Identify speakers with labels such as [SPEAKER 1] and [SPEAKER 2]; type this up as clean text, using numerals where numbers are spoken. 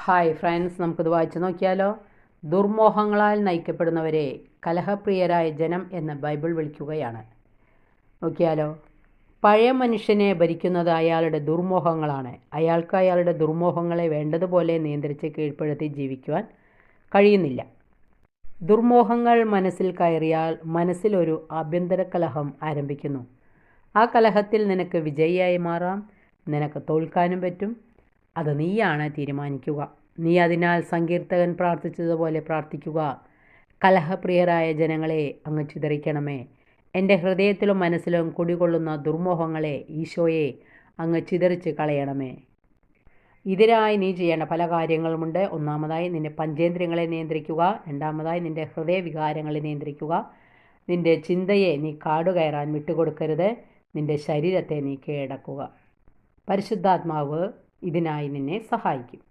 [SPEAKER 1] Hi friends, നമുക്കിത് വായിച്ചു നോക്കിയാലോ. ദുർമോഹങ്ങളാൽ നയിക്കപ്പെടുന്നവരെ കലഹപ്രിയരായ ജനം എന്ന് ബൈബിൾ വിളിക്കുകയാണ്. നോക്കിയാലോ. പഴയ മനുഷ്യനെ ഭരിക്കുന്നത് അയാളുടെ ദുർമോഹങ്ങളാണ്. അയാൾക്ക് അയാളുടെ ദുർമോഹങ്ങളെ വേണ്ടതുപോലെ നിയന്ത്രിച്ച് കീഴ്പ്പെടുത്തി ജീവിക്കുവാൻ കഴിയുന്നില്ല. ദുർമോഹങ്ങൾ മനസ്സിൽ കയറിയാൽ മനസ്സിലൊരു ആഭ്യന്തര കലഹം ആരംഭിക്കുന്നു. ആ കലഹത്തിൽ നിനക്ക് വിജയിയായി മാറാം, നിനക്ക് തോൽക്കാനും പറ്റും. അത് നീയാണ് തീരുമാനിക്കുക. നീ അതിനാൽ സങ്കീർത്തകൻ പ്രാർത്ഥിച്ചതുപോലെ പ്രാർത്ഥിക്കുക. കലഹപ്രിയരായ ജനങ്ങളെ അങ്ങ് ചിതറിക്കണമേ. എൻ്റെ ഹൃദയത്തിലും മനസ്സിലും കുടികൊള്ളുന്ന ദുർമോഹങ്ങളെ ഈശോയെ അങ്ങ് ചിതറിച്ച് കളയണമേ. ഇതിനായി നീ ചെയ്യേണ്ട പല കാര്യങ്ങളുമുണ്ട്. ഒന്നാമതായി നിൻ്റെ പഞ്ചേന്ദ്രിയങ്ങളെ നിയന്ത്രിക്കുക. രണ്ടാമതായി നിൻ്റെ ഹൃദയവികാരങ്ങളെ നിയന്ത്രിക്കുക. നിൻ്റെ ചിന്തയെ നീ കാടുകയറാൻ വിട്ടുകൊടുക്കരുത്. നിൻ്റെ ശരീരത്തെ നീ കീഴടക്കുക. പരിശുദ്ധാത്മാവ് ഇതിനായി നിന്നെ സഹായിക്കും.